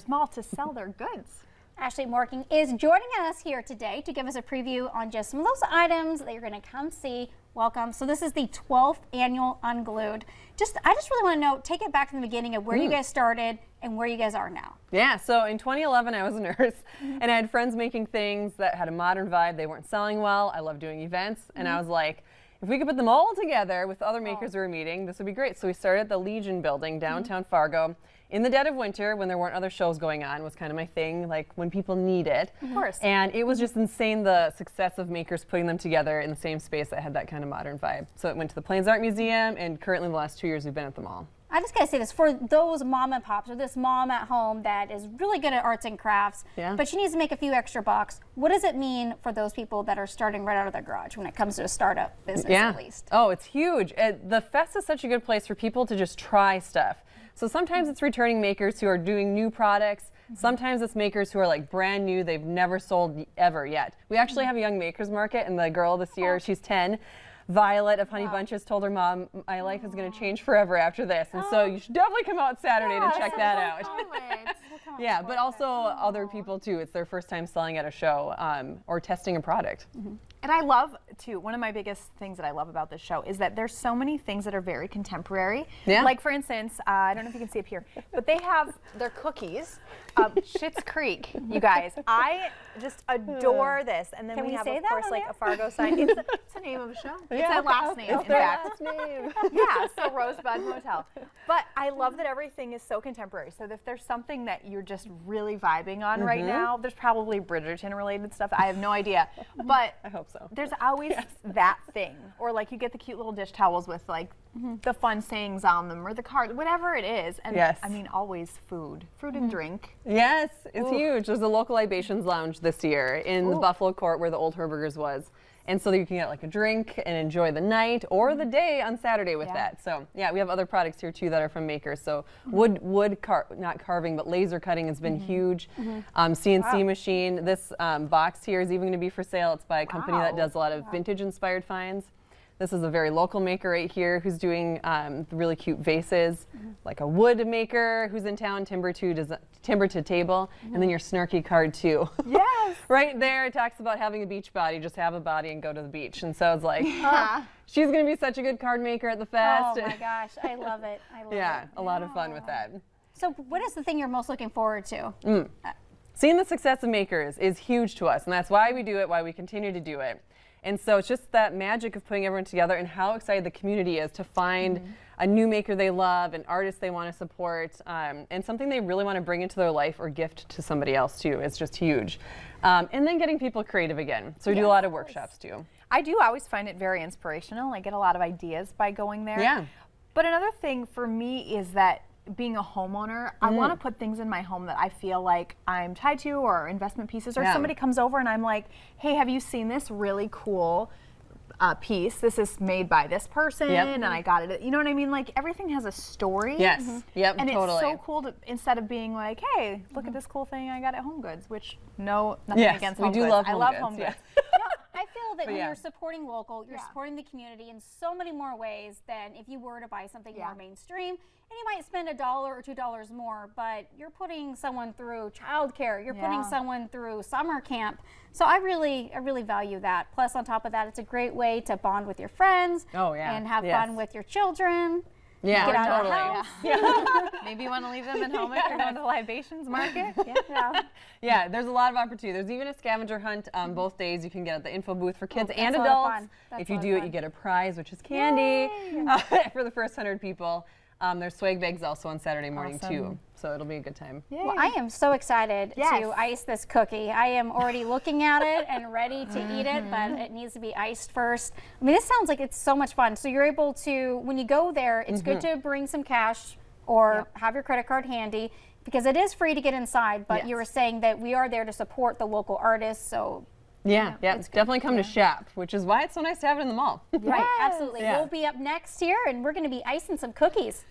Mall to sell their goods. Ashley Morking is joining us here today to give us a preview on just some of those items that you're going to come see. Welcome. So this is the 12th annual Unglued. I just really want to know, take it back to the beginning of where you guys started and where you guys are now. Yeah, so in 2011 I was a nurse and I had friends making things that had a modern vibe. They weren't selling well. I love doing events and I was like, if we could put them all together with other makers we were meeting, this would be great. So we started at the Legion building downtown Fargo. In the dead of winter, when there weren't other shows going on, was kind of my thing, like when people need it. Of course. And it was just insane, the success of makers putting them together in the same space that had that kind of modern vibe. So it went to the Plains Art Museum, and currently the last 2 years we've been at the mall. I just gotta say this, for those mom and pops or this mom at home that is really good at arts and crafts, but she needs to make a few extra bucks, what does it mean for those people that are starting right out of their garage when it comes to a startup business at least? Oh, it's huge. The Fest is such a good place for people to just try stuff. So sometimes it's returning makers who are doing new products. Sometimes it's makers who are like brand new, they've never sold ever yet. We actually have a young makers market, and the girl this year, she's 10. Violet of Honey Bunches told her mom, my life is going to change forever after this. And so you should definitely come out Saturday to check that out. Yeah, but also other people too. It's their first time selling at a show or testing a product. And I love, too, one of my biggest things that I love about this show is that there's so many things that are very contemporary. Yeah. Like, for instance, I don't know if you can see up here, but they have their cookies. Schitt's Creek, you guys. I just adore this. And then we have, of course, like a Fargo sign. It's the name of a show. It's their last name, in fact. Yeah, so Rosebud Motel. But I love that everything is so contemporary. So if there's something that you're just really vibing on right now, there's probably Bridgerton-related stuff. I have no idea. But I hope so. There's always that thing. Or like you get the cute little dish towels with like the fun sayings on them, or the card, whatever it is. And I mean, always food and drink. Yes, it's huge. There's a local libations lounge this year in the Buffalo Court where the old Herberger's was. And so you can get like a drink and enjoy the night or the day on Saturday with that. So yeah, we have other products here too that are from makers. So not carving, but laser cutting has been huge. CNC machine. This box here is even going to be for sale. It's by a company that does a lot of vintage inspired finds. This is a very local maker right here who's doing really cute vases, like a wood maker who's in town, timber to table, and then your snarky card too. Yes. Right there, it talks about having a beach body, just have a body and go to the beach. And so it's like, she's going to be such a good card maker at the fest. Oh my gosh, I love it. I love it. Yeah, a lot of fun with that. So what is the thing you're most looking forward to? Seeing the success of makers is huge to us, and that's why we do it, why we continue to do it. And so it's just that magic of putting everyone together and how excited the community is to find a new maker they love, an artist they want to support, and something they really want to bring into their life or gift to somebody else too. It's just huge. And then getting people creative again. So we do a lot of workshops too. I do always find it very inspirational. I get a lot of ideas by going there. Yeah. But another thing for me is that being a homeowner, I want to put things in my home that I feel like I'm tied to, or investment pieces, or somebody comes over and I'm like, hey, have you seen this really cool piece? This is made by this person and I got it. You know what I mean? Like everything has a story. Yes. Yep, and totally. it's so cool to, instead of being like, hey, look at this cool thing I got at Home Goods, which nothing against Home Goods. Love I love Home Goods. I feel that when you're supporting local, you're supporting the community in so many more ways than if you were to buy something more mainstream. And you might spend $1 or $2 more, but you're putting someone through childcare, you're putting someone through summer camp. So I really value that. Plus, on top of that, it's a great way to bond with your friends and have fun with your children. Yeah, get out totally. of the house. Maybe you want to leave them at home if you're going to the libations market. Yeah, there's a lot of opportunity. There's even a scavenger hunt both days. You can get at the info booth for kids and adults. If you do it, you get a prize, which is candy for the first 100 people. There's swag bags also on Saturday morning too, so it'll be a good time. Well, I am so excited to ice this cookie. I am already looking at it and ready to eat it, but it needs to be iced first. I mean, this sounds like it's so much fun. So you're able to, when you go there, it's good to bring some cash or have your credit card handy, because it is free to get inside, but you were saying that we are there to support the local artists, so it's definitely come to shop, which is why it's so nice to have it in the mall. Right, absolutely. We'll be up next here, and we're going to be icing some cookies.